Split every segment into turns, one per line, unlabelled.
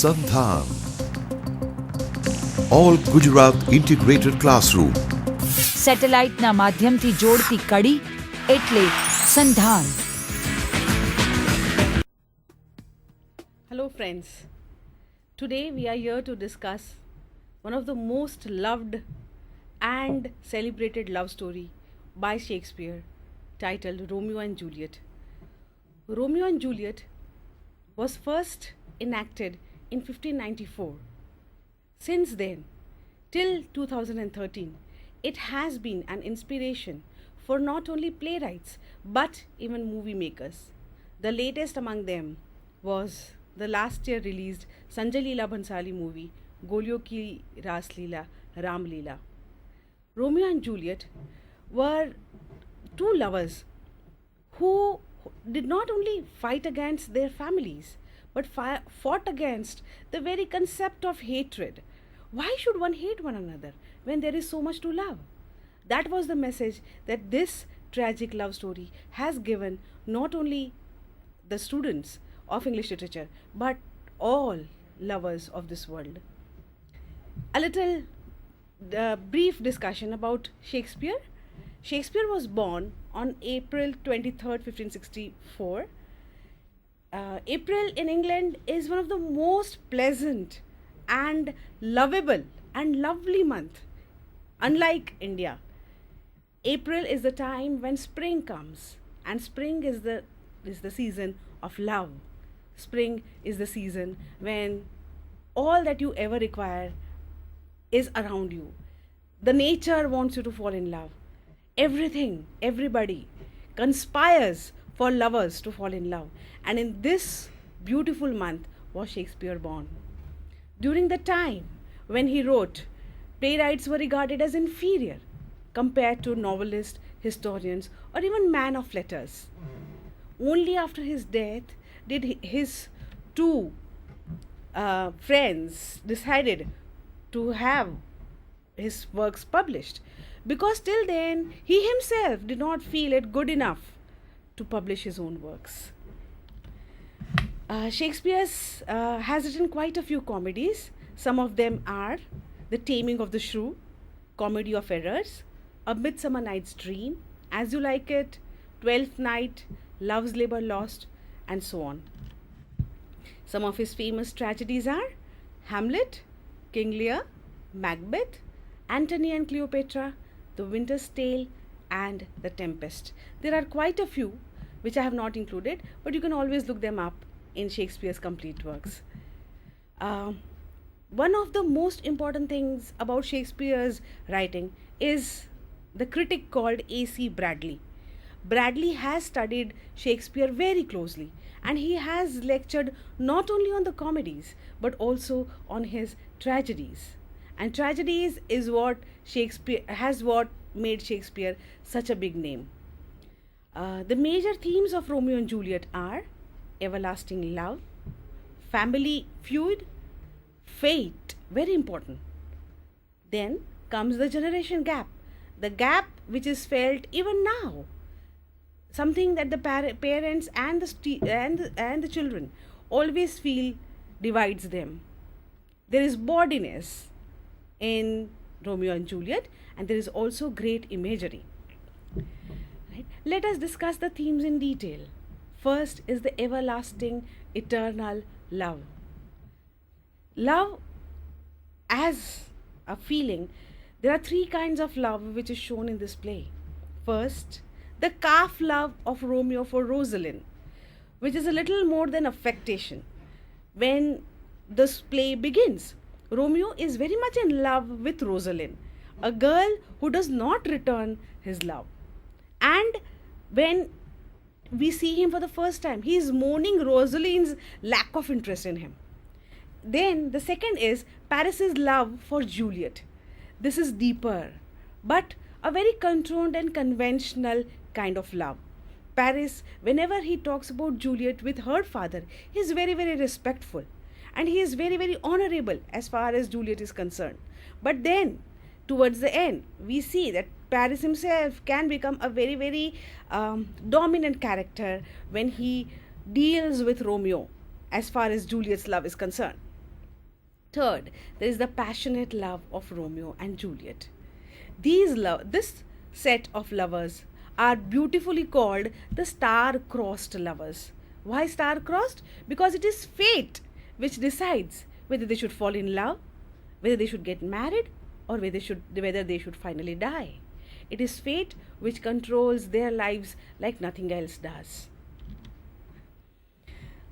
SANDHAN, All Gujarat Integrated Classroom.
સેટેલાઇટના માધ્યમથી જોડતી કડી એટલે સંધાન.
Hello friends, today we are here to discuss one of the most loved and celebrated love story by Shakespeare titled Romeo and Juliet. Romeo and Juliet was first enacted in 1594. Since then, till 2013, it has been an inspiration for not only playwrights but even movie makers. The latest among them was the last year released Sanjay Leela Bhansali movie Golio Ki Ras Leela Ram Leela. Romeo and Juliet were two lovers who did not only fight against their families but fought against the very concept of hatred. Why should one hate one another when there is so much to love? That was the message that this tragic love story has given not only the students of English literature but all lovers of this world. A little brief discussion about Shakespeare. Shakespeare was born on April 23rd, 1564. April in England is one of the most pleasant and lovable and lovely month. Unlike India, April is the time when spring comes, and spring is the season of love. Spring is the season when all that you ever require is around you. The nature wants you to fall in love. Everything, everybody conspires for lovers to fall in love, and in this beautiful month was Shakespeare born. During the time when he wrote, playwrights were regarded as inferior compared to novelists, historians, or even man of letters. Only after his death did his two friends decided to have his works published, because till then he himself did not feel it good enough to publish his own works. Shakespeare has written quite a few comedies. Some of them are The Taming of the Shrew, Comedy of Errors, A Midsummer Night's Dream, As You Like It, Twelfth Night, Love's Labour Lost, and so on. Some of his famous tragedies are Hamlet, King Lear, Macbeth, Antony and Cleopatra, The Winter's Tale, and The Tempest. There are quite a few which I have not included, but you can always look them up in Shakespeare's complete works. One of the most important things about Shakespeare's writing is the critic called A.C. Bradley. Bradley has studied Shakespeare very closely, and he has lectured not only on the comedies but also on his tragedies. And tragedies is what made Shakespeare such a big name. The major themes of Romeo and Juliet are everlasting love, family feud, fate, very important. Then comes the generation gap, the gap which is felt even now, something that the parents and the children always feel divides them. There is bawdiness in Romeo and Juliet, and there is also great imagery. Right? Let us discuss the themes in detail. First is the everlasting, eternal love. Love as a feeling, there are three kinds of love which is shown in this play. First, the calf love of Romeo for Rosalind, which is a little more than affectation. When this play begins, Romeo is very much in love with Rosalind, a girl who does not return his love. And when we see him for the first time, he is mourning Rosalind's lack of interest in him. Then the second is Paris's love for Juliet. This is deeper, but a very controlled and conventional kind of love. Paris, whenever he talks about Juliet with her father, he is very, very respectful, and he is very, very honorable as far as Juliet is concerned. But then towards the end, we see that Paris himself can become a very, very dominant character when he deals with Romeo as far as Juliet's love is concerned. Third, there is the passionate love of Romeo and Juliet. This set of lovers are beautifully called the star-crossed lovers. Why star-crossed? Because it is fate which decides whether they should fall in love, whether they should get married, or whether they should finally die. It is fate which controls their lives like nothing else does.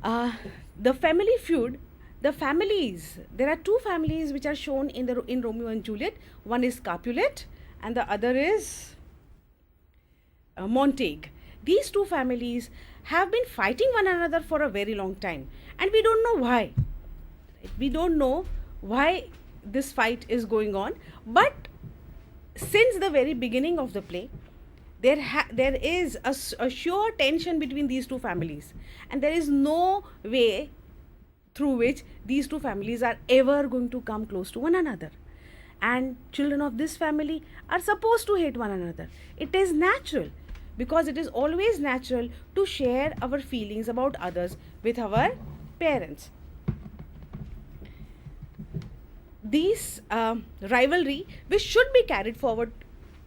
The family feud, the families. There are two families which are shown in Romeo and Juliet. One is Capulet, and the other is Montague. These two families have been fighting one another for a very long time, and we don't know why. We don't know why this fight is going on, but since the very beginning of the play, there is a sure tension between these two families, and there is no way through which these two families are ever going to come close to one another. And children of this family are supposed to hate one another. It is natural, because it is always natural to share our feelings about others with our parents. This rivalry, which should be carried forward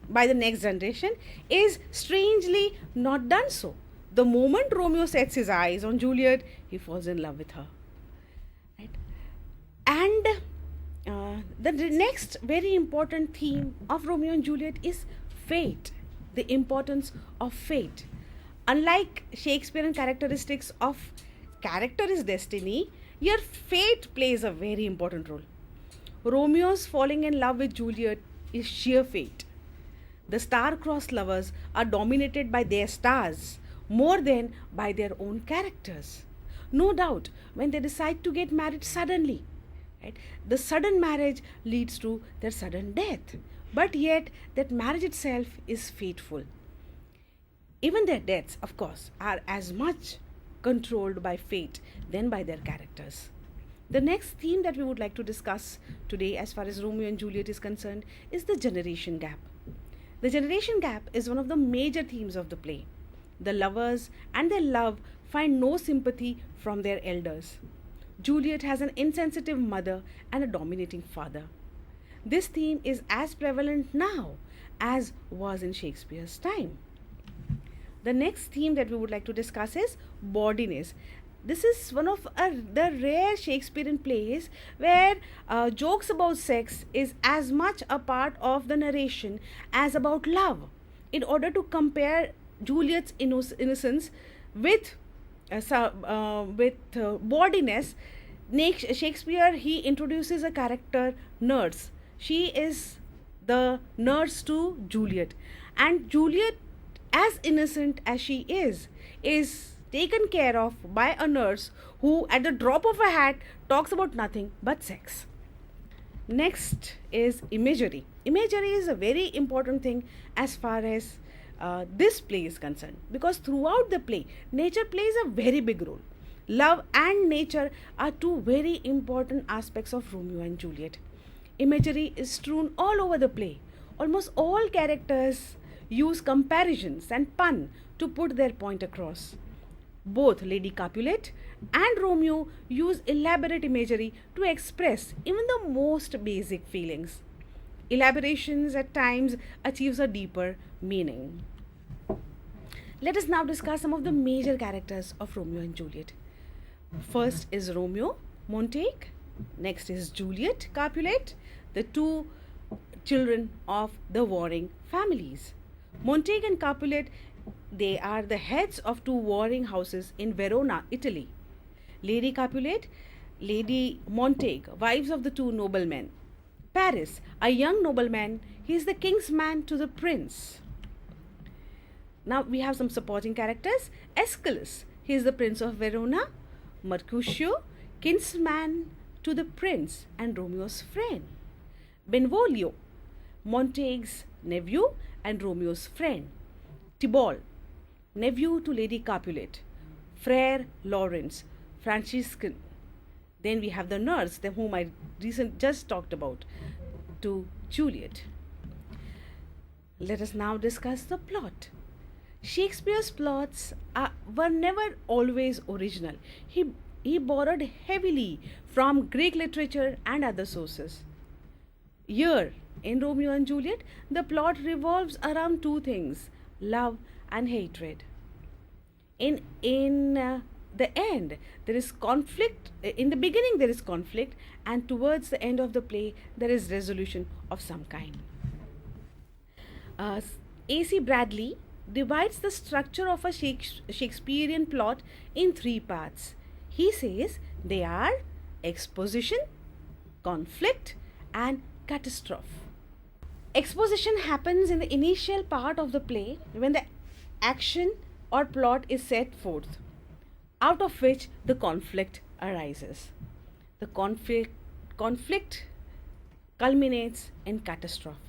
by the next generation, is strangely not done so. The moment Romeo sets his eyes on Juliet, he falls in love with her. Right? And the next very important theme of Romeo and Juliet is fate, the importance of fate. Unlike Shakespearean characteristics of character is destiny, here fate plays a very important role. Romeo's falling in love with Juliet is sheer fate. The star-crossed lovers are dominated by their stars more than by their own characters. No doubt, when they decide to get married suddenly, right, the sudden marriage leads to their sudden death. But yet, that marriage itself is fateful. Even their deaths, of course, are as much controlled by fate than by their characters. The next theme that we would like to discuss today, as far as Romeo and Juliet is concerned, is the generation gap. The generation gap is one of the major themes of the play. The lovers and their love find no sympathy from their elders. Juliet has an insensitive mother and a dominating father. This theme is as prevalent now as was in Shakespeare's time. The next theme that we would like to discuss is bawdiness. This is one of the rare Shakespearean plays where jokes about sex is as much a part of the narration as about love. In order to compare Juliet's innocence with bawdiness, Shakespeare, he introduces a character, nurse. She is the nurse to Juliet, and Juliet, as innocent as she is taken care of by a nurse who at the drop of a hat talks about nothing but sex. Next is imagery. Imagery is a very important thing as far as this play is concerned, because throughout the play, nature plays a very big role. Love and nature are two very important aspects of Romeo and Juliet. Imagery is strewn all over the play. Almost all characters use comparisons and pun to put their point across. Both Lady Capulet and Romeo use elaborate imagery to express even the most basic feelings. Elaborations at times achieves a deeper meaning. Let us now discuss some of the major characters of Romeo and Juliet. First is Romeo, Montague. Next is Juliet, Capulet, the two children of the warring families. Montague and Capulet, they are the heads of two warring houses in Verona, Italy. Lady Capulet, Lady Montague, wives of the two noblemen. Paris, a young nobleman, he is the king's man to the prince. Now we have some supporting characters. Aeschylus, he is the prince of Verona. Mercutio, kinsman to the prince and Romeo's friend. Benvolio, Montague's nephew and Romeo's friend. Tybalt, nephew to Lady Capulet. Frere Lawrence, Franciscan. Then we have the nurse, whom I just talked about, to Juliet. Let us now discuss the plot. Shakespeare's plots were never always original. He he borrowed heavily from Greek literature and other sources. Here, in Romeo and Juliet, the plot revolves around two things: love and hatred. In the end, there is conflict. In the beginning, there is conflict, and towards the end of the play, there is resolution of some kind. A.C. Bradley divides the structure of a Shakespearean plot in three parts. He says they are exposition, conflict, and catastrophe. Exposition happens in the initial part of the play when the action or plot is set forth, out of which the conflict arises. The conflict culminates in catastrophe.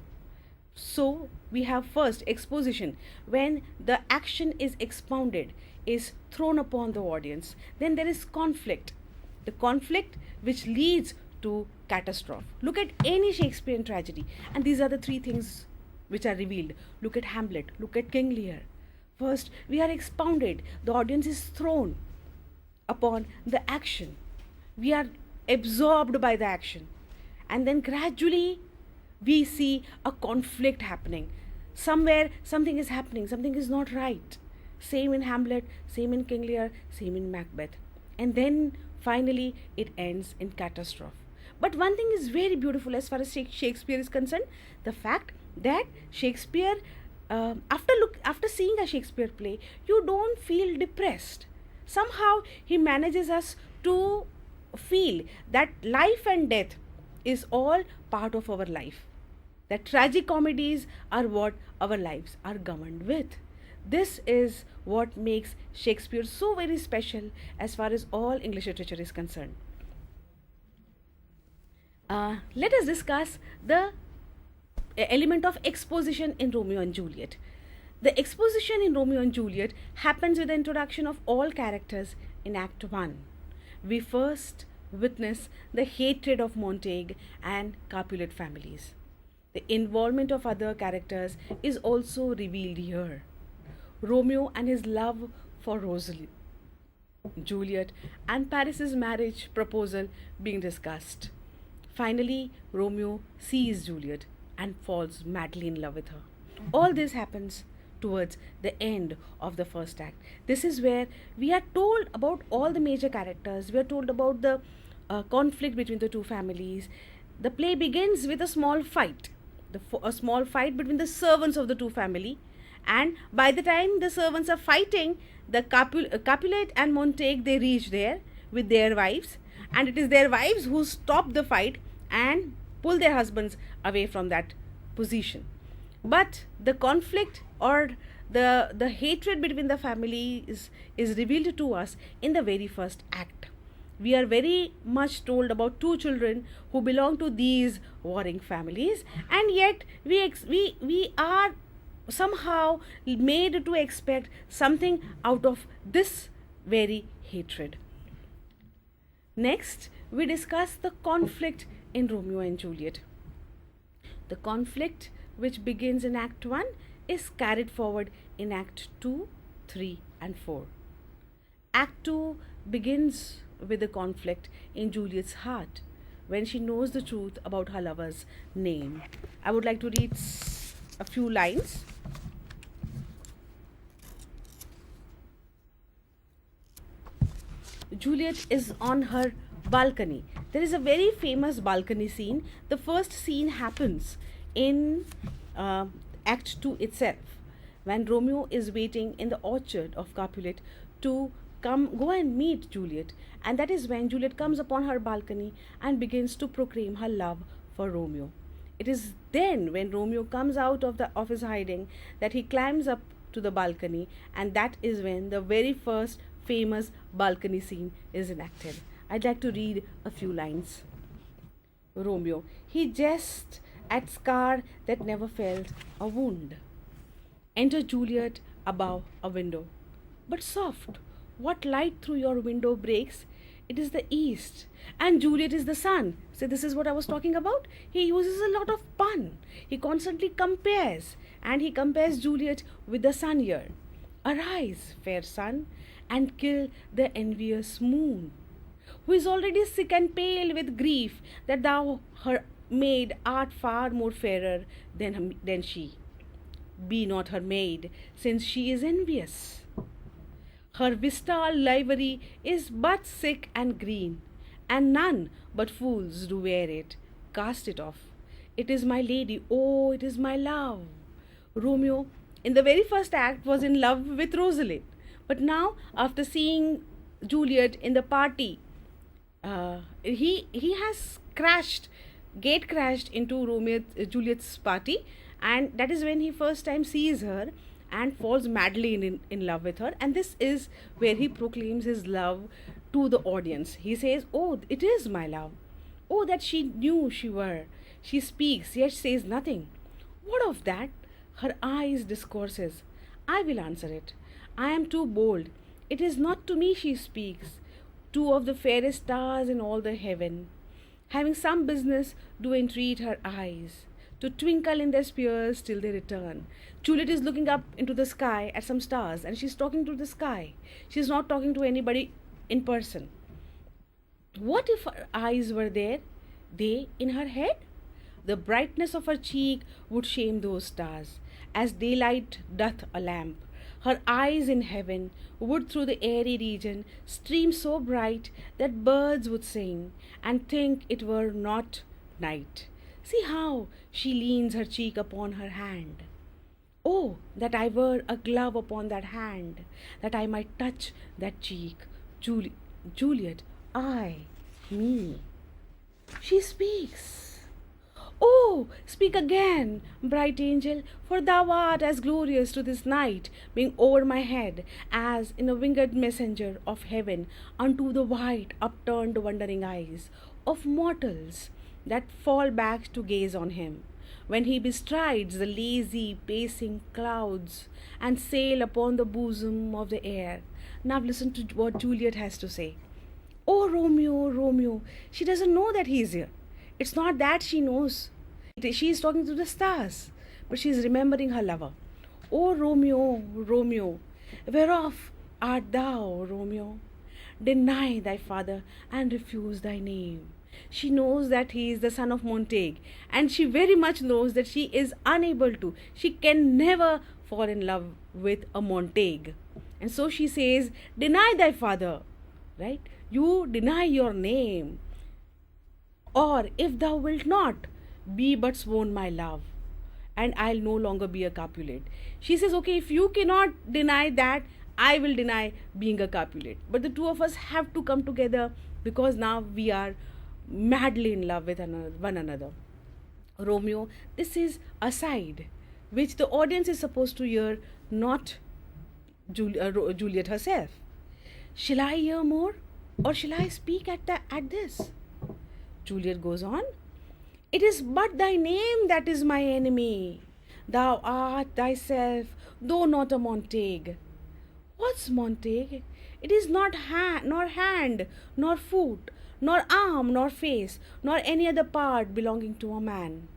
So we have first exposition, when the action is expounded, is thrown upon the audience. Then there is conflict, the conflict which leads to catastrophe. Look at any Shakespearean tragedy, and these are the three things which are revealed. Look at Hamlet, look at King Lear. First, we are expounded, the audience is thrown upon the action, we are absorbed by the action, and then gradually we see a conflict happening. Somewhere something is happening, something is not right. Same in Hamlet, same in King Lear, same in Macbeth. And then finally it ends in catastrophe. But one thing is very beautiful as far as Shakespeare is concerned: the fact that Shakespeare, after seeing a Shakespeare play, you don't feel depressed. Somehow he manages us to feel that life and death is all part of our life, that tragic comedies are what our lives are governed with. This is what makes Shakespeare so very special as far as all English literature is concerned. Let us discuss the element of exposition in Romeo and Juliet. The exposition in Romeo and Juliet happens with the introduction of all characters in Act 1. We first witness the hatred of Montague and Capulet families. The involvement of other characters is also revealed here. Romeo and his love for Rosalie, Juliet and Paris's marriage proposal being discussed. Finally, Romeo sees Juliet and falls madly in love with her. All this happens towards the end of the first act. This is where we are told about all the major characters. We are told about the conflict between the two families. The play begins with a small fight, a small fight between the servants of the two families. And by the time the servants are fighting, the Capulet and Montague, they reach there with their wives, and it is their wives who stop the fight and pull their husbands away from that position. But the conflict or the hatred between the families is revealed to us in the very first act. We are very much told about two children who belong to these warring families, and yet we are somehow made to expect something out of this very hatred. Next, we discuss the conflict in Romeo and Juliet. The conflict which begins in Act 1 is carried forward in Act 2, 3 and 4. Act 2 begins with the conflict in Juliet's heart when she knows the truth about her lover's name. I would like to read a few lines. Juliet is on her balcony. There is a very famous balcony scene. The first scene happens in Act 2 itself, when Romeo is waiting in the orchard of Capulet to go and meet Juliet, and that is when Juliet comes upon her balcony and begins to proclaim her love for Romeo. It is then when Romeo comes out of his hiding that he climbs up to the balcony, and that is when the very first famous balcony scene is enacted. I'd like to read a few lines. Romeo, he jests at scar that never felt a wound. Enter Juliet above a window. But soft, what light through your window breaks? It is the east, and Juliet is the sun. So this is what I was talking about. He uses a lot of pun. He constantly compares, and he compares Juliet with the sun here. Arise, fair sun, and kill the envious moon. who is already sick and pale with grief that thou, her maid, art far more fairer than she. Be not her maid, since she is envious. Her vistal livery is but sick and green, and none but fools do wear it. Cast it off. It is my lady, oh, it is my love. Romeo, in the very first act, was in love with Rosalind, but now, after seeing Juliet in the party, he has gate crashed into Juliet's party, and that is when he first time sees her and falls madly in love with her. And this is where he proclaims his love to the audience. He says, oh, it is my love. Oh, that she knew she were. She speaks, yet says nothing. What of that? Her eyes discourses. I will answer it. I am too bold. It is not to me she speaks. Two of the fairest stars in all the heaven, having some business, do entreat her eyes to twinkle in their spheres till they return. Juliet is looking up into the sky at some stars, and she's talking to the sky. She's not talking to anybody in person. What if her eyes were there? They in her head? The brightness of her cheek would shame those stars, as daylight doth a lamp. Her eyes in heaven would through the airy region stream so bright that birds would sing and think it were not night. See how she leans her cheek upon her hand. Oh, that I were a glove upon that hand, that I might touch that cheek. Juliet, me. She speaks. Oh, speak again, bright angel, for thou art as glorious to this night, being over my head, as in a winged messenger of heaven unto the white upturned wondering eyes of mortals that fall back to gaze on him, when he bestrides the lazy pacing clouds and sail upon the bosom of the air. Now listen to what Juliet has to say. Oh, Romeo, Romeo, she doesn't know that he is here. It's not that she knows. She is talking to the stars, but she is remembering her lover. Oh, Romeo, Romeo, whereof art thou, Romeo? Deny thy father and refuse thy name. She knows that he is the son of Montague, and she very much knows that she is unable to. She can never fall in love with a Montague. And so she says, deny thy father, right? You deny your name. Or if thou wilt not, be but sworn my love, and I'll no longer be a Capulet. She says, okay, if you cannot deny that, I will deny being a Capulet. But the two of us have to come together, because now we are madly in love with one another. Romeo, this is a side which the audience is supposed to hear, not Juliet herself. Shall I hear more, or shall I speak at this? Juliet goes on. It is but thy name that is my enemy. Thou art thyself, though not a Montague. What's Montague? It is not nor hand, nor foot, nor arm, nor face, nor any other part belonging to a man.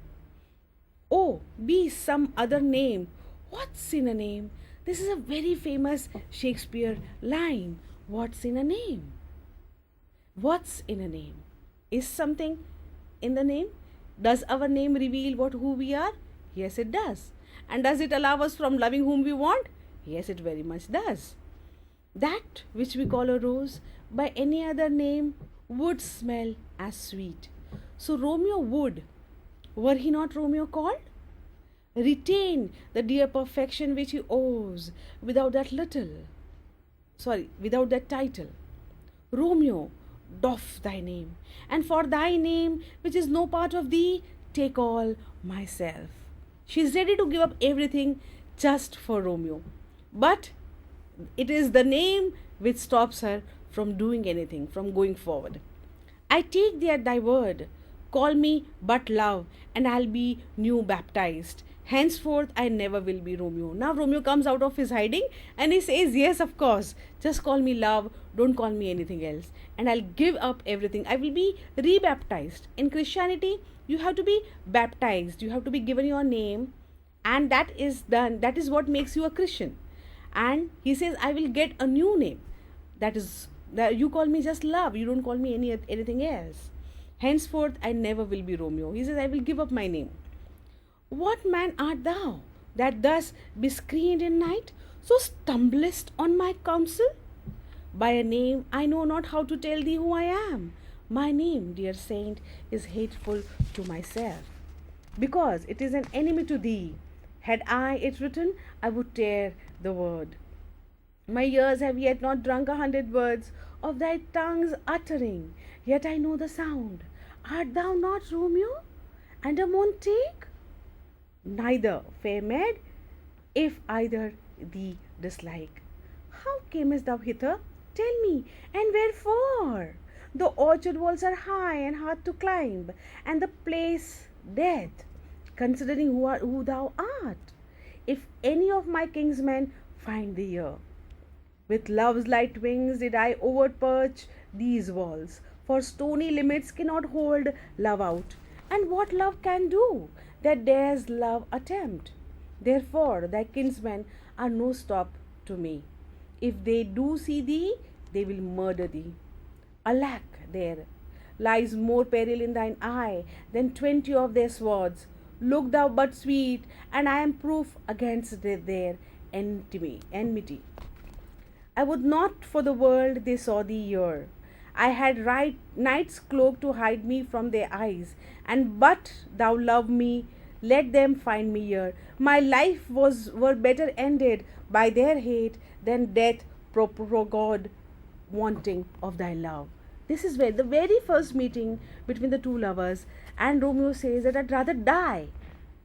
Oh, be some other name. What's in a name? This is a very famous Shakespeare line. What's in a name? What's in a name? Is something in the name? Does our name reveal who we are? Yes, it does. And does it allow us from loving whom we want? Yes, it very much does. That which we call a rose by any other name would smell as sweet. So Romeo would, were he not Romeo called, retain the dear perfection which he owes without that title. Romeo, doff thy name, and for thy name, which is no part of thee, take all myself. She is ready to give up everything just for Romeo. But it is the name which stops her from doing anything, from going forward. I take thee at thy word. Call me but love, and I'll be new baptized. Henceforth, I never will be Romeo. Now Romeo comes out of his hiding and he says, yes, of course, just call me love, don't call me anything else. And I'll give up everything. I will be rebaptized. In Christianity, you have to be baptized. You have to be given your name, and that is done. That is what makes you a Christian. And he says, I will get a new name. That is That you call me just love. You don't call me anything else. Henceforth, I never will be Romeo. He says, I will give up my name. What man art thou, that thus be screened in night, so stumblest on my counsel? By a name I know not how to tell thee who I am. My name, dear saint, is hateful to myself, because it is an enemy to thee. Had I it written, I would tear the word. My ears have yet not drunk 100 words of thy tongue's uttering, yet I know the sound. Art thou not Romeo, and a Montague? Neither, fair maid, if either thee dislike. How camest thou hither? Tell me, and wherefore? The orchard walls are high and hard to climb, and the place death, considering who thou art. If any of my kinsmen find thee here, with love's light wings did I overperch these walls, for stony limits cannot hold love out. And what love can do, that dares love attempt? Therefore thy kinsmen are no stop to me. If they do see thee, they will murder thee. Alack, there lies more peril in thine eye than 20 of their swords. Look thou but sweet, and I am proof against their enmity. I would not for the world they saw thee here. I had night's cloak to hide me from their eyes, and but thou love me, let them find me here. My life were better ended by their hate than death God wanting of thy love. This is where the very first meeting between the two lovers, and Romeo says that I'd rather die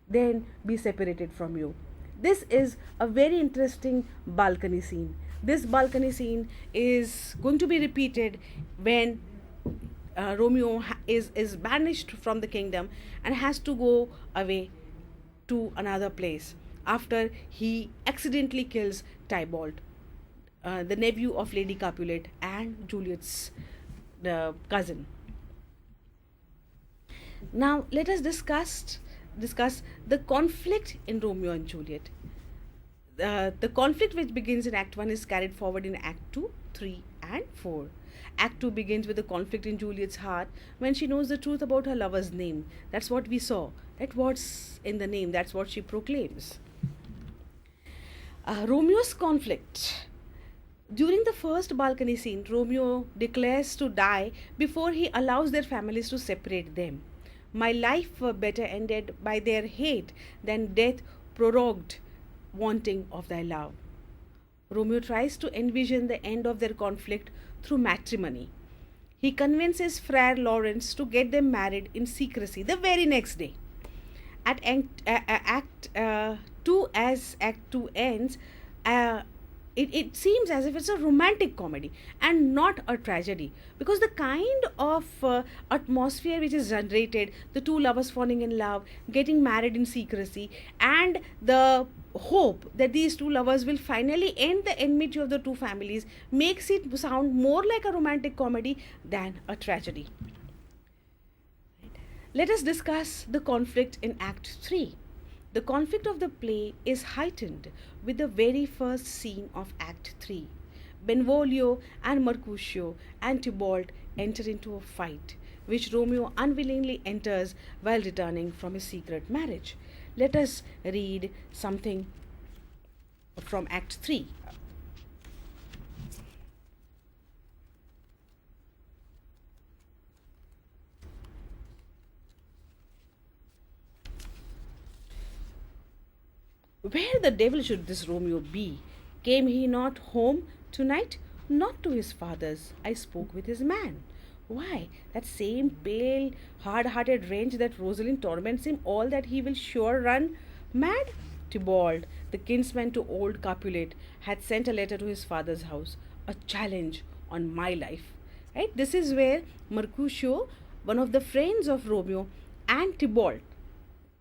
than be separated from you. This is a very interesting balcony scene. This balcony scene is going to be repeated when Romeo is banished from the kingdom and has to go away to another place after he accidentally kills Tybalt, the nephew of Lady Capulet and Juliet's cousin. Now let us discuss the conflict in Romeo and Juliet. The conflict which begins in Act 1 is carried forward in Act 2, 3 and 4. Act 2 begins with the conflict in Juliet's heart when she knows the truth about her lover's name. That's what we saw. That what's in the name, that's what she proclaims. Romeo's conflict. During the first balcony scene, Romeo declares to die before he allows their families to separate them. My life were better ended by their hate than death prorogued wanting of thy love. Romeo tries to envision the end of their conflict through matrimony. He convinces Friar Lawrence to get them married in secrecy the very next day. At Act 2, as Act 2 ends, it seems as if it's a romantic comedy and not a tragedy, because the kind of atmosphere which is generated, the two lovers falling in love, getting married in secrecy, and the hope that these two lovers will finally end the enmity of the two families makes it sound more like a romantic comedy than a tragedy. Let us discuss the conflict in Act 3. The conflict of the play is heightened with the very first scene of Act 3. Benvolio and Mercutio and Tybalt enter into a fight, which Romeo unwillingly enters while returning from his secret marriage. Let us read something from Act 3. Where the devil should this Romeo be? Came he not home tonight? Not to his father's. I spoke with his man. Why, that same pale, hard-hearted wretch that Rosalind torments him all that he will sure run mad? Tybalt, the kinsman to old Capulet, had sent a letter to his father's house, a challenge on my life. Right? This is where Mercutio, one of the friends of Romeo, and Tybalt,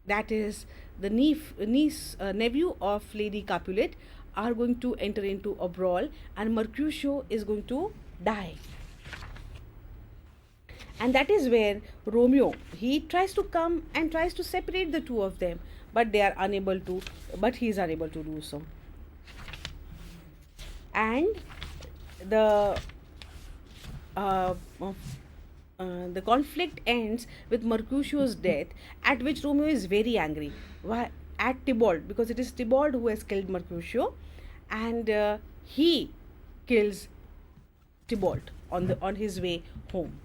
that is the nephew of Lady Capulet, are going to enter into a brawl, and Mercutio is going to die. And that is where Romeo, he tries to come and tries to separate the two of them, but he is unable to do so. And the uh, uh, the conflict ends with Mercutio's death, at which Romeo is very angry. Why? At Tybalt, because it is Tybalt who has killed Mercutio, and he kills Tybalt on his way home,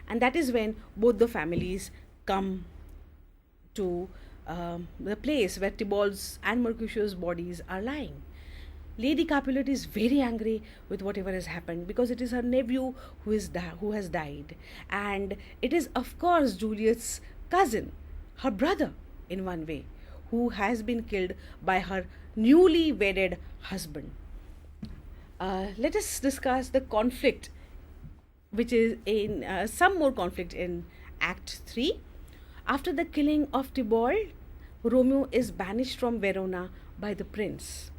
and that is when both the families come to the place where Tybalt's and Mercutio's bodies are lying. Lady Capulet is very angry with whatever has happened, because it is her nephew who has died, and it is of course Juliet's cousin, her brother in one way, who has been killed by her newly wedded husband. Let us discuss the conflict, which is in some more conflict in Act 3. After the killing of Tybalt, Romeo is banished from Verona by the prince.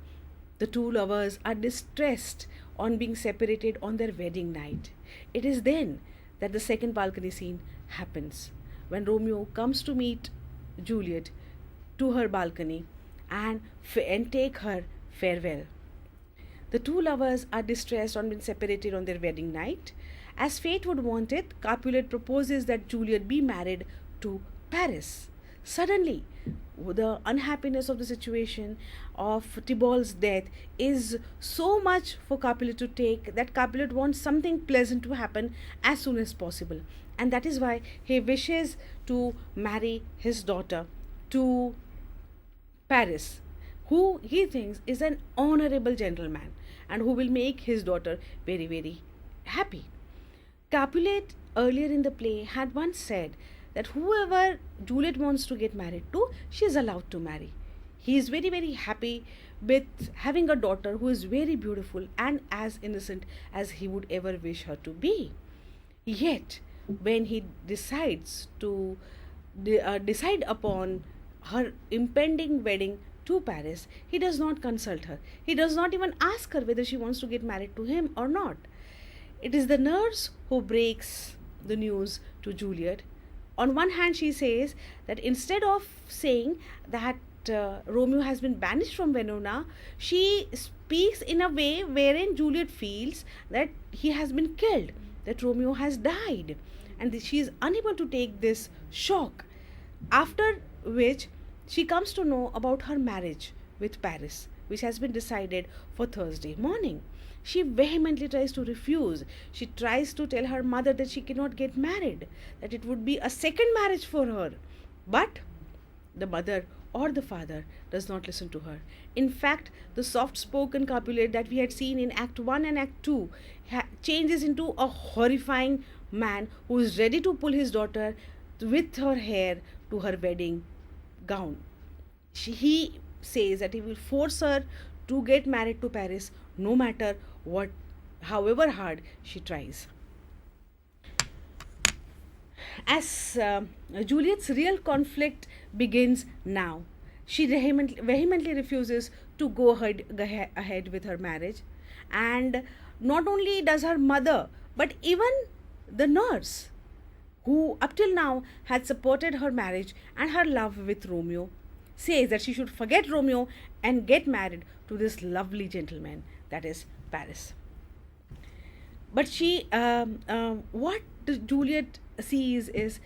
The two lovers are distressed on being separated on their wedding night. It is then that the second balcony scene happens, when Romeo comes to meet Juliet to her balcony and take her farewell. The two lovers are distressed on being separated on their wedding night. As fate would want it, Capulet proposes that Juliet be married to Paris. Suddenly, the unhappiness of the situation of Tybalt's death is so much for Capulet to take, that Capulet wants something pleasant to happen as soon as possible. And that is why he wishes to marry his daughter to Paris, who he thinks is an honorable gentleman and who will make his daughter very, very happy. Capulet earlier in the play had once said that whoever Juliet wants to get married to, she is allowed to marry. He is very, very happy with having a daughter who is very beautiful and as innocent as he would ever wish her to be. Yet, when he decides to decide upon her impending wedding to Paris, he does not consult her. He does not even ask her whether she wants to get married to him or not. It is the nurse who breaks the news to Juliet. On one hand, she says that instead of saying that Romeo has been banished from Verona, she speaks in a way wherein Juliet feels that he has been killed, that Romeo has died, and she is unable to take this shock. After which, she comes to know about her marriage with Paris, which has been decided for Thursday morning. She vehemently tries to refuse. She tries to tell her mother that she cannot get married, that it would be a second marriage for her. But the mother or the father does not listen to her. In fact, the soft-spoken Capulet that we had seen in Act 1 and Act 2 changes into a horrifying man who is ready to pull his daughter with her hair to her wedding gown. He says that he will force her to get married to Paris no matter what, however hard she tries. As Juliet's real conflict begins now, she vehemently refuses to go ahead with her marriage, and not only does her mother, but even the nurse, who up till now had supported her marriage and her love with Romeo, says that she should forget Romeo and get married to this lovely gentleman, that is Paris. But what Juliet sees is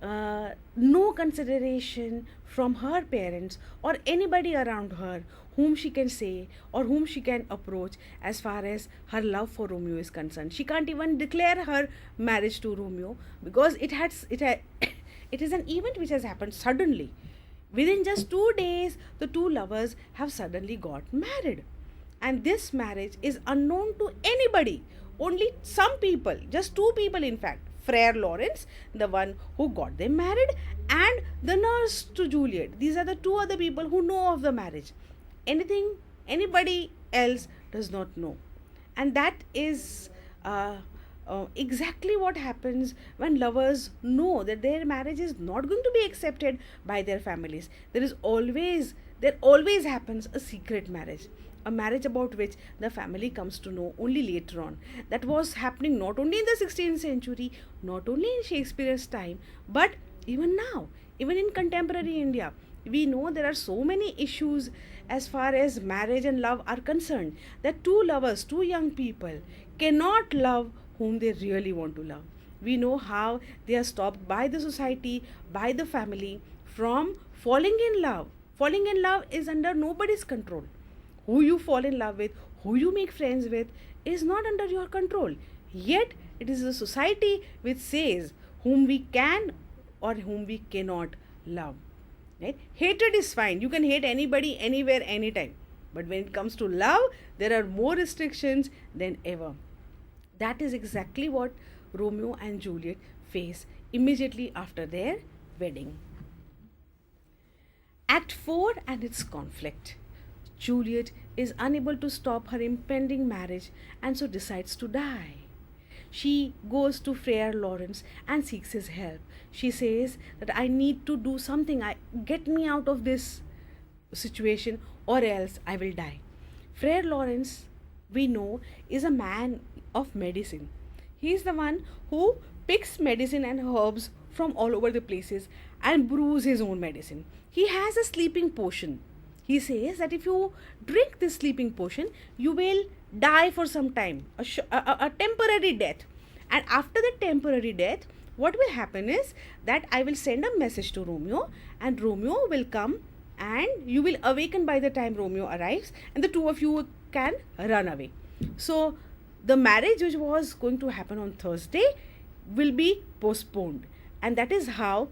no consideration from her parents or anybody around her whom she can say or whom she can approach as far as her love for Romeo is concerned. She can't even declare her marriage to Romeo because it is an event which has happened suddenly. Within just 2 days, the two lovers have suddenly got married. And this marriage is unknown to anybody. Only some people, just 2 people in fact, Frere Lawrence, the one who got them married, and the nurse to Juliet. These are the 2 other people who know of the marriage. Anybody else does not know. And that is exactly what happens when lovers know that their marriage is not going to be accepted by their families. There always happens a secret marriage, a marriage about which the family comes to know only later on. That was happening not only in the 16th century, not only in Shakespeare's time, but even now, even in contemporary India. We know there are so many issues as far as marriage and love are concerned, that 2 lovers, 2 young people cannot love whom they really want to love. We know how they are stopped by the society, by the family from falling in love. Falling in love is under nobody's control. Who you fall in love with, who you make friends with, is not under your control. Yet, it is the society which says whom we can or whom we cannot love. Right? Hatred is fine. You can hate anybody, anywhere, anytime. But when it comes to love, there are more restrictions than ever. That is exactly what Romeo and Juliet face immediately after their wedding. Act 4 and its conflict. Juliet is unable to stop her impending marriage and so decides to die. She goes to Friar Lawrence and seeks his help. She says that I need to do something. Get me out of this situation or else I will die. Friar Lawrence, we know, is a man of medicine. He is the one who picks medicine and herbs from all over the places and brews his own medicine. He has a sleeping potion. He says that if you drink this sleeping potion, you will die for some time, a temporary death. And after the temporary death, what will happen is that I will send a message to Romeo, and Romeo will come and you will awaken by the time Romeo arrives, and the two of you can run away. So the marriage which was going to happen on Thursday will be postponed, and that is how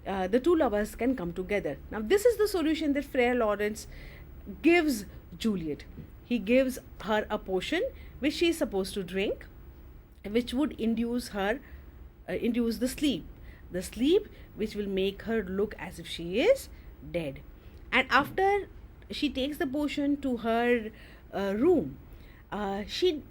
the two lovers can come together. Now this is the solution that Friar Lawrence gives Juliet. He gives her a potion which she is supposed to drink, which would induce the sleep which will make her look as if she is dead. And after she takes the potion to her room, she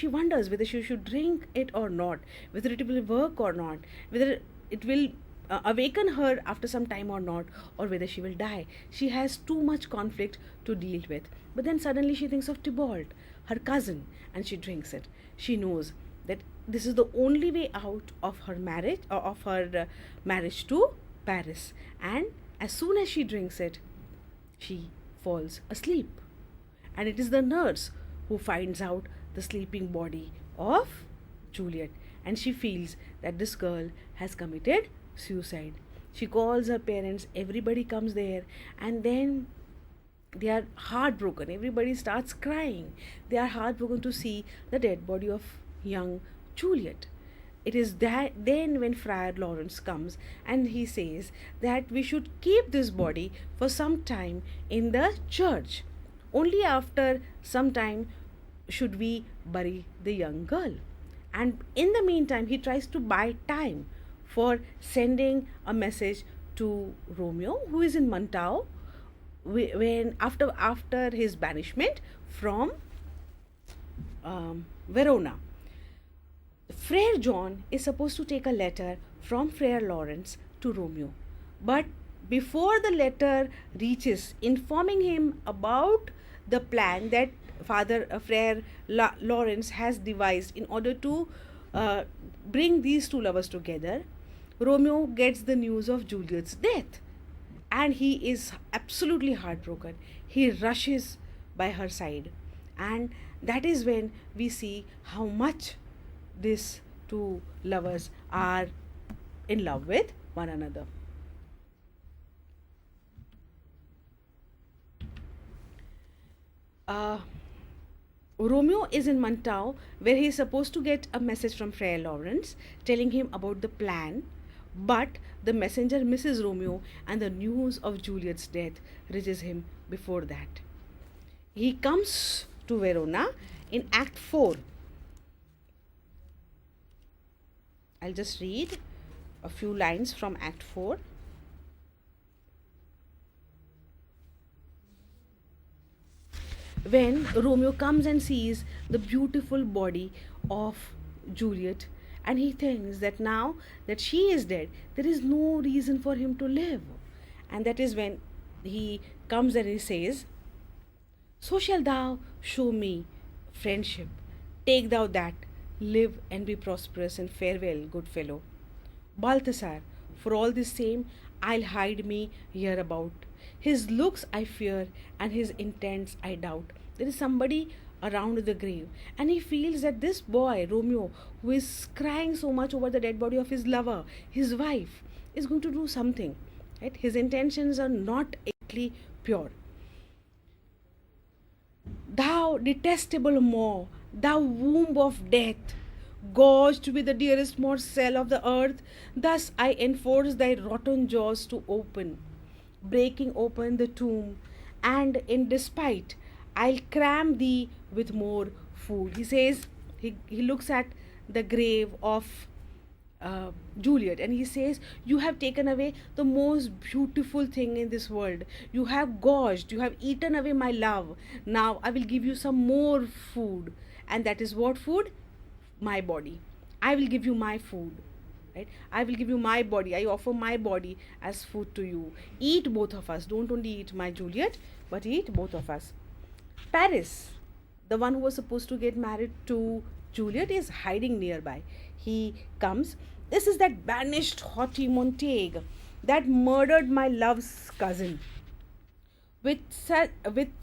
wonders whether she should drink it or not, whether it will work or not, whether it will awaken her after some time or not, or whether she will die. She has too much conflict to deal with. But then suddenly she thinks of Tybalt, her cousin, and she drinks it. She knows that this is the only way out of her marriage, or of her marriage to Paris. And as soon as she drinks it, she falls asleep. And it is the nurse who finds out the sleeping body of Juliet, and she feels that this girl has committed suicide. She calls her parents, everybody comes there, and then they are heartbroken. Everybody starts crying. They are heartbroken to see the dead body of young Juliet. It is that then when Friar Lawrence comes and he says that we should keep this body for some time in the church. Only after some time should we bury the young girl. And in the meantime, he tries to buy time for sending a message to Romeo, who is in Montau, when after his banishment from Verona. Friar John is supposed to take a letter from Friar Lawrence to Romeo, but before the letter reaches, informing him about the plan that Friar Lawrence has devised in order to bring these two lovers together, Romeo gets the news of Juliet's death, and he is absolutely heartbroken. He rushes by her side, and that is when we see how much these two lovers are in love with one another. Romeo is in Montau, where he is supposed to get a message from Friar Lawrence telling him about the plan, but the messenger misses Romeo, and the news of Juliet's death reaches him before that. He comes to Verona in Act 4. I'll just read a few lines from Act 4. When Romeo comes and sees the beautiful body of Juliet, and he thinks that now that she is dead, there is no reason for him to live. And that is when he comes and he says, "So shall thou show me friendship. Take thou that, live and be prosperous, and farewell, good fellow. Balthasar, for all the same, I'll hide me hereabout. His looks I fear, and his intents I doubt." There is somebody around the grave, and he feels that this boy, Romeo, who is crying so much over the dead body of his lover, his wife, is going to do something. Right? His intentions are not exactly pure. Thou detestable maw, thou womb of death, gorged with the dearest morsel of the earth, thus I enforce thy rotten jaws to open, breaking open the tomb, and in despite I'll cram thee with more food. He says, he looks at the grave of Juliet, and he says, you have taken away the most beautiful thing in this world. You have gorged, you have eaten away my love. Now I will give you some more food. And that is what food? My body. I will give you my food. Right? I will give you my body. I offer my body as food to you. Eat both of us. Don't only eat my Juliet, but eat both of us. Paris, the one who was supposed to get married to Juliet, is hiding nearby. He comes. This is that banished haughty Montague that murdered my love's cousin. With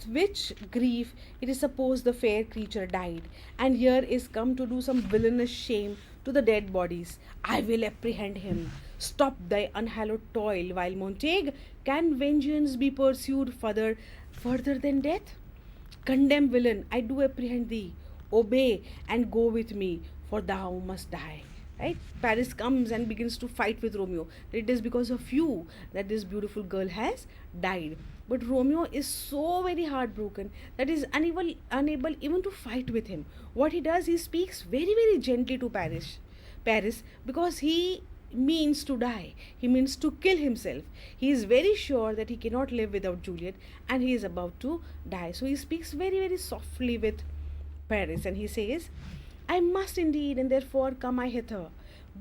which grief it is supposed the fair creature died, and here is come to do some villainous shame to the dead bodies. I will apprehend him. Stop thy unhallowed toil, while Montague, can vengeance be pursued further than death? Condemn villain, I do apprehend thee. Obey and go with me, for thou must die. Right? Paris comes and begins to fight with Romeo. It is because of you that this beautiful girl has died. But Romeo is so very heartbroken that he is unable even to fight with him. What he does, he speaks very, very gently to Paris, because he means to die. He means to kill himself. He is very sure that he cannot live without Juliet, and he is about to die. So he speaks very, very softly with Paris, and he says, I must indeed, and therefore come I hither.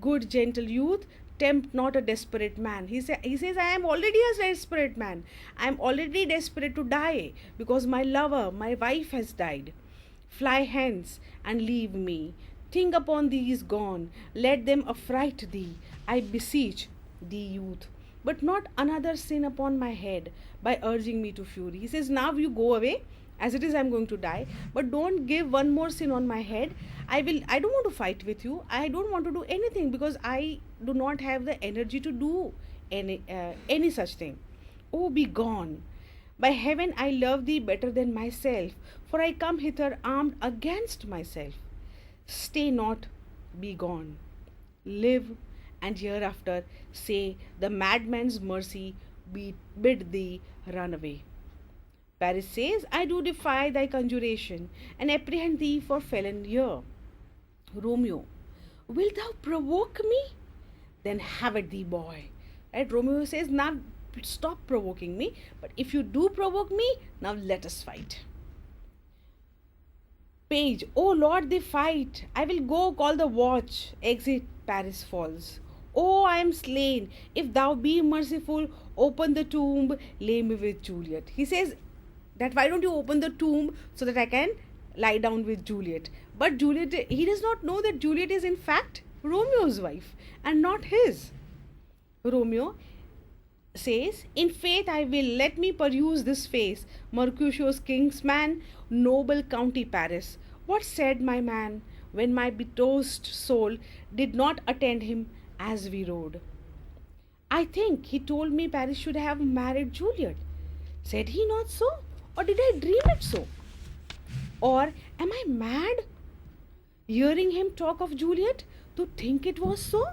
Good gentle youth, tempt not a desperate man. He says, I am already a desperate man. I am already desperate to die, because my lover, my wife has died. Fly hence and leave me. Think upon these gone. Let them affright thee. I beseech thee, youth. But not another sin upon my head by urging me to fury. He says, now you go away. As it is, I am going to die. But don't give one more sin on my head. I don't want to fight with you. I don't want to do anything, because I do not have the energy to do any such thing. Oh, be gone. By heaven, I love thee better than myself, for I come hither armed against myself. Stay not, be gone. Live, and hereafter say the madman's mercy bid thee run away. Paris says, I do defy thy conjuration, and apprehend thee for felon here. Romeo, wilt thou provoke me? Then have it thee, boy. Right? Romeo says, now stop provoking me, but if you do provoke me, now let us fight. Page, oh Lord, they fight. I will go call the watch. Exit, Paris falls. Oh, I am slain. If thou be merciful, open the tomb, lay me with Juliet. He says that why don't you open the tomb so that I can lie down with Juliet. But Juliet, he does not know that Juliet is in fact Romeo's wife and not his. Romeo says, in faith I will, let me peruse this face, Mercutio's kingsman, noble county Paris. What said my man when my betrothed soul did not attend him as we rode? I think he told me Paris should have married Juliet. Said he not so? Or did I dream it so? Or am I mad, hearing him talk of Juliet, to think it was so?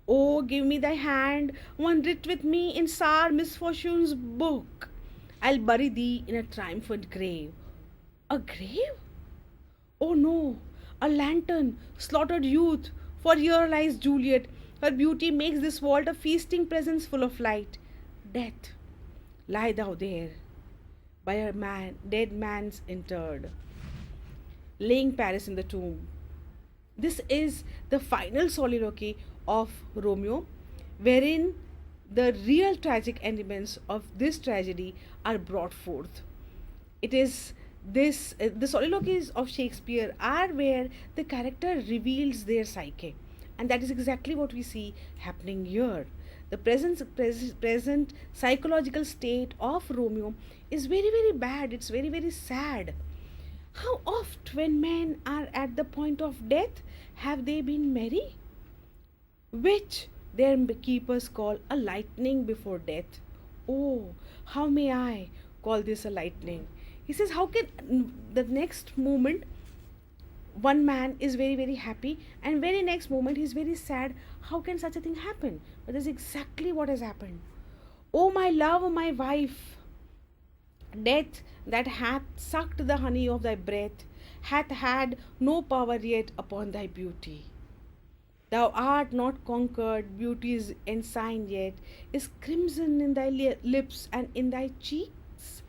Oh, give me thy hand, one writ with me in sour misfortune's book. I'll bury thee in a triumphant grave. A grave? Oh no, a lantern, slaughtered youth, for here lies Juliet. Her beauty makes this vault a feasting presence full of light. Death, lie thou there, by a dead man's interred, laying Paris in the tomb. This is the final soliloquy of Romeo, wherein the real tragic elements of this tragedy are brought forth. It is this the soliloquies of Shakespeare are where the character reveals their psyche, and that is exactly what we see happening here. The present psychological state of Romeo is very, very bad. It's very, very sad. How oft, when men are at the point of death, have they been merry? Which their keepers call a lightning before death. Oh, how may I call this a lightning? He says, how can the next moment one man is very, very happy, and very next moment he's very sad? How can such a thing happen? But that's exactly what has happened. Oh, my love, oh, my wife, death that hath sucked the honey of thy breath hath had no power yet upon thy beauty. Thou art not conquered, beauty's ensign yet is crimson in thy lips and in thy cheeks,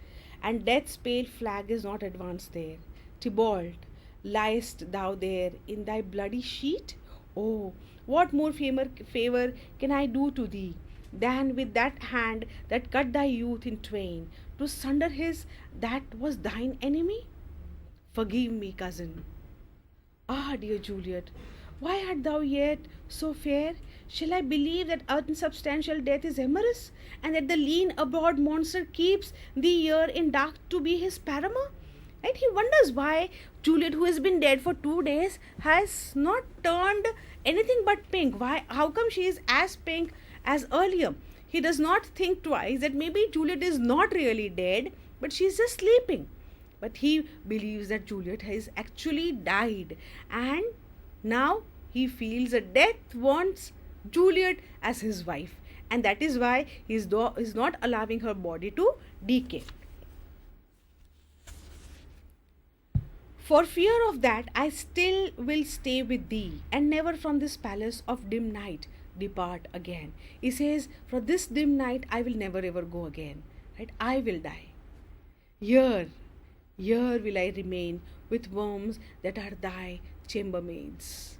and death's pale flag is not advanced there. Tybalt, liest thou there in thy bloody sheet? Oh, what more favor can I do to thee than with that hand that cut thy youth in twain, to sunder his that was thine enemy? Forgive me, cousin. Ah, dear Juliet, why art thou yet so fair? Shall I believe that unsubstantial death is amorous, and that the lean abroad monster keeps thee here in dark to be his paramour? And he wonders why Juliet, who has been dead for 2 days, has not turned anything but pink. Why? How come she is as pink as earlier? He does not think twice that maybe Juliet is not really dead, but she is just sleeping. But he believes that Juliet has actually died, and now he feels that death wants Juliet as his wife, and that is why he is not allowing her body to decay. For fear of that, I still will stay with thee, and never from this palace of dim night depart again. He says, for this dim night I will never ever go again. Right? I will die. Here will I remain with worms that are thy chambermaids.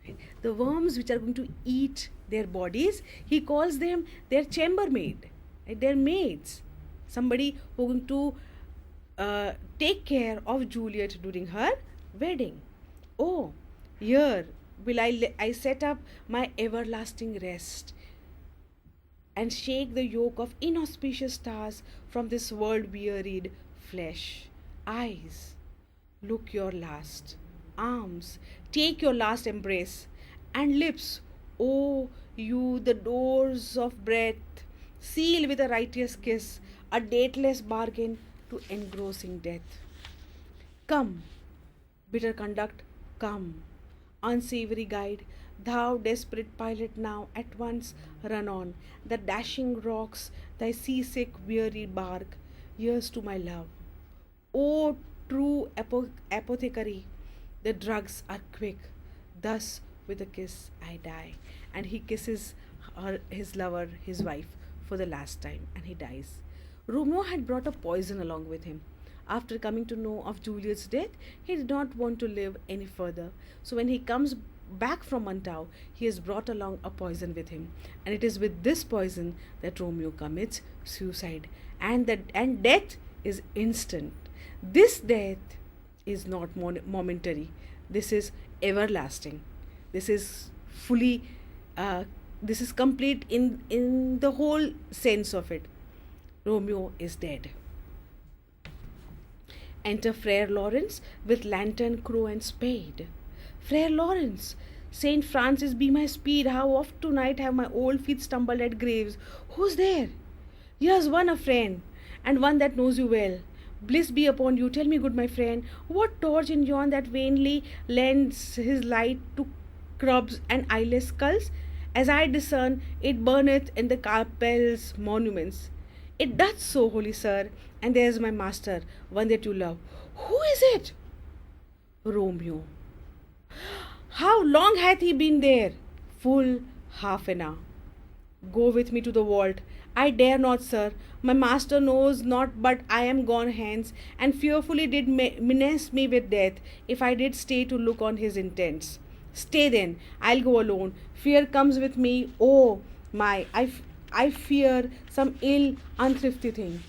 Right? The worms which are going to eat their bodies, he calls them their chambermaid, right? Their maids. Somebody who is going to take care of Juliet during her wedding. Oh, here will I set up my everlasting rest, and shake the yoke of inauspicious stars from this world wearied flesh. Eyes, look your last. Arms, take your last embrace. And lips, oh, you the doors of breath, seal with a righteous kiss, a dateless bargain to engrossing death. Come, bitter conduct, come, unsavory guide, thou desperate pilot, now at once run on the dashing rocks, thy seasick weary bark, here's to my love. O true apothecary, the drugs are quick, thus with a kiss I die. And he kisses his lover, his wife, for the last time, and he dies. Romeo had brought a poison along with him. After coming to know of Juliet's death, he did not want to live any further. So when he comes back from Mantau, he has brought along a poison with him, and it is with this poison that Romeo commits suicide, and death is instant. This death is not momentary. This is everlasting. This is fully. This is complete in the whole sense of it. Romeo is dead. Enter Frere Lawrence with lantern, crow, and spade. Frere Lawrence, Saint Francis be my speed, how oft tonight have my old feet stumbled at graves. Who's there? Here's one, a friend, and one that knows you well. Bliss be upon you. Tell me, good my friend, what torch in yon that vainly lends his light to crubs and eyeless skulls? As I discern, it burneth in the Capel's monuments. It doth so, holy sir, and there's my master, one that you love. Who is it? Romeo. How long hath he been there? Full half an hour. Go with me to the vault. I dare not, sir. My master knows not, but I am gone hence, and fearfully did menace me with death, if I did stay to look on his intents. Stay then, I'll go alone. Fear comes with me. Oh my, I fear some ill, unthrifty thing.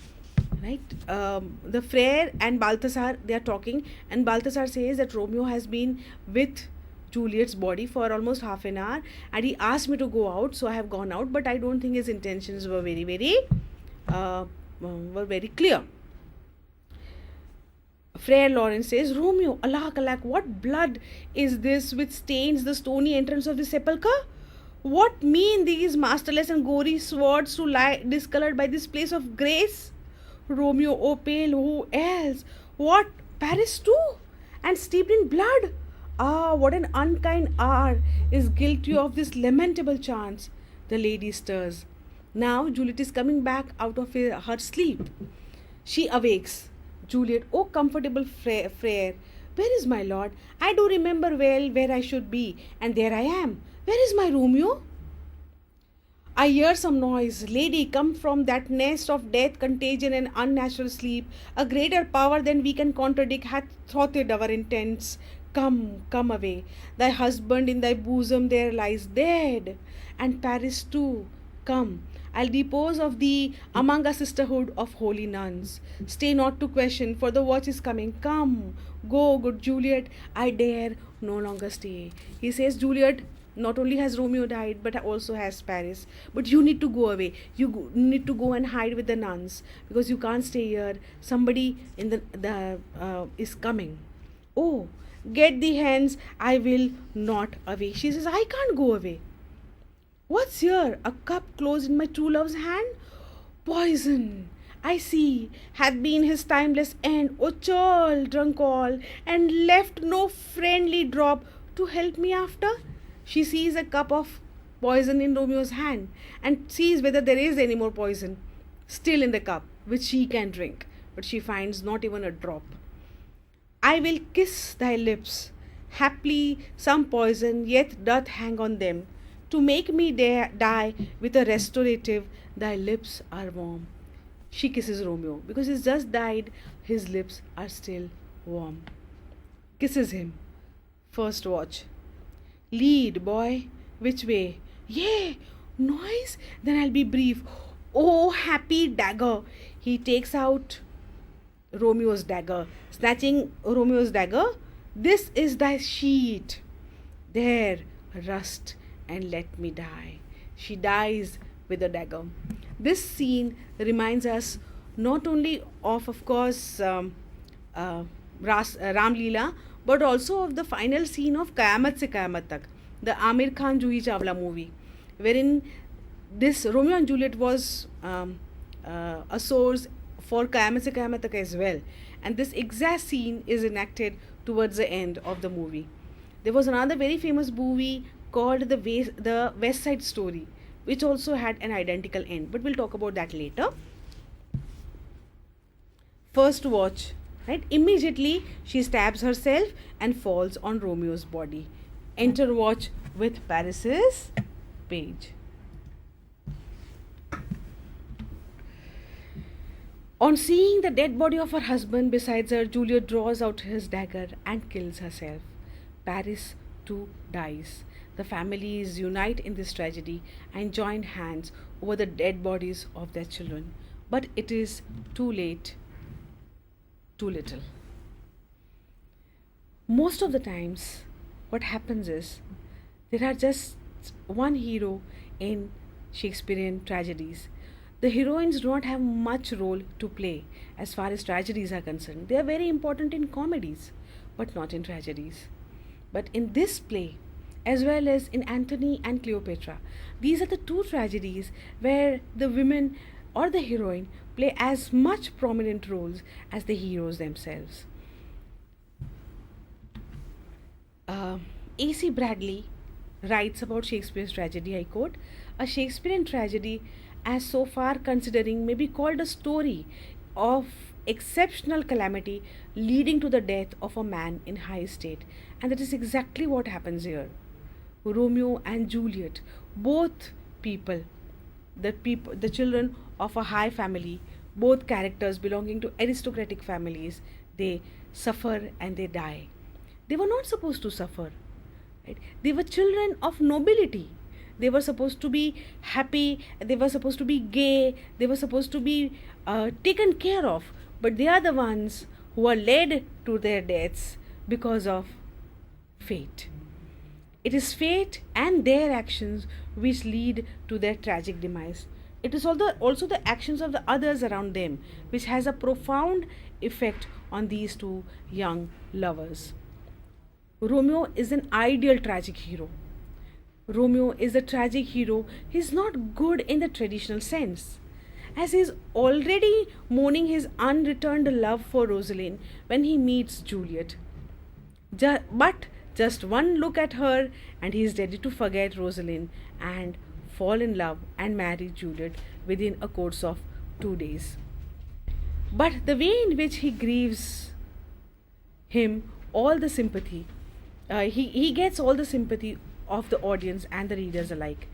Right? The Frere and Balthasar, they are talking, and Balthasar says that Romeo has been with Juliet's body for almost half an hour, and he asked me to go out, so I have gone out, but I don't think his intentions were very clear. Friar Lawrence says, Romeo, alack, alack, what blood is this which stains the stony entrance of the sepulchre? What mean these masterless and gory swords to lie discolored by this place of grace? Romeo, O pale, who else? What, Paris too? And steeped in blood? Ah, what an unkind hour is guilty of this lamentable chance. The lady stirs. Now Juliet is coming back out of her sleep. She awakes. Juliet, O comfortable frere, where is my lord? I do remember well where I should be, and there I am. Where is my Romeo? I hear some noise. Lady, come from that nest of death, contagion, and unnatural sleep. A greater power than we can contradict hath thwarted our intents. Come, come away. Thy husband in thy bosom there lies dead. And Paris too. Come, I'll depose of thee among a sisterhood of holy nuns. Stay not to question, for the watch is coming. Come, go, good Juliet. I dare no longer stay. He says, Juliet, not only has Romeo died, but also has Paris. But you need to go away. Need to go and hide with the nuns, because you can't stay here. Somebody in the is coming. Oh, get thee hence. I will not away. She says, I can't go away. What's here? A cup closed in my true love's hand? Poison, I see, hath been his timeless end. O churl, drunk all, and left no friendly drop to help me after. She sees a cup of poison in Romeo's hand and sees whether there is any more poison still in the cup, which she can drink, but she finds not even a drop. I will kiss thy lips. Haply some poison yet doth hang on them. To make me die with a restorative, thy lips are warm. She kisses Romeo. Because he's just died, his lips are still warm. Kisses him. First watch. Lead, boy. Which way? Yea, noise? Then I'll be brief. Oh, happy dagger. He takes out Romeo's dagger. Snatching Romeo's dagger. This is thy sheet. There, rust and let me die. She dies with a dagger. This scene reminds us not only of course, Ram Leela, but also of the final scene of Qayamat Se Qayamat Tak, the Amir Khan Juhi Chawla movie, wherein this Romeo and Juliet was a source for Qayamat Se Qayamat Tak as well. And this exact scene is enacted towards the end of the movie. There was another very famous movie called the West Side Story, which also had an identical end, but we'll talk about that later. First watch, right? Immediately she stabs herself and falls on Romeo's body. Enter watch with Paris's page. On seeing the dead body of her husband beside her, Juliet draws out his dagger and kills herself. Paris too dies. The families unite in this tragedy and join hands over the dead bodies of their children. But it is too late, too little. Most of the times, what happens is there are just one hero in Shakespearean tragedies. The heroines do not have much role to play as far as tragedies are concerned. They are very important in comedies, but not in tragedies. But in this play, as well as in Antony and Cleopatra, these are the two tragedies where the women or the heroine play as much prominent roles as the heroes themselves. A.C. Bradley writes about Shakespeare's tragedy, I quote, a Shakespearean tragedy, as so far considering, may be called a story of exceptional calamity leading to the death of a man in high estate. And that is exactly what happens here. Romeo and Juliet, both the children of a high family, both characters belonging to aristocratic families, they suffer and they die. They were not supposed to suffer, right? They were children of nobility. They were supposed to be happy, they were supposed to be gay, they were supposed to be taken care of, but they are the ones who are led to their deaths because of fate. It is fate and their actions which lead to their tragic demise. it is also the actions of the others around them which has a profound effect on these two young lovers. Romeo is an ideal tragic hero. Romeo is a tragic hero. He's not good in the traditional sense, as he's already mourning his unreturned love for Rosalind when he meets Juliet. But just one look at her and he is ready to forget Rosalind and fall in love and marry Juliet within a course of 2 days. But the way in which he grieves him, all the sympathy, he gets all the sympathy of the audience and the readers alike.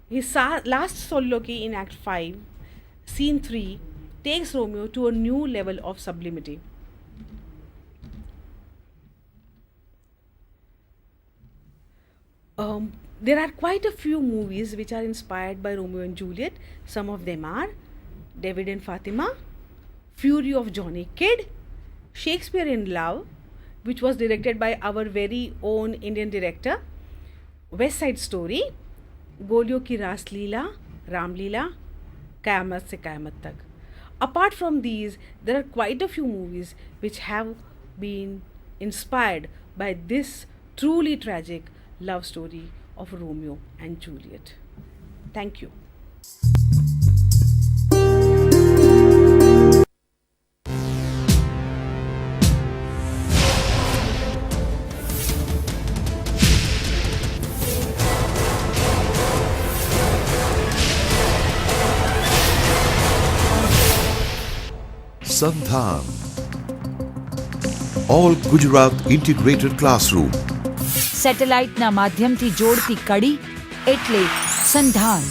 His last soliloquy in Act 5, Scene 3, takes Romeo to a new level of sublimity. There are quite a few movies which are inspired by Romeo and Juliet. Some of them are David and Fatima, Fury of Johnny Kidd, Shakespeare in Love, which was directed by our very own Indian director, West Side Story, Golio Ki Ras Leela, Ram Leela, Kayamat Se Kayamat Tak. Apart from these, there are quite a few movies which have been inspired by this truly tragic love story of Romeo and Juliet. Thank you.
SANDHAN, All Gujarat Integrated Classroom.
સેટેલાઇટના માધ્યમથી જોડતી કડી એટલે સંધાન.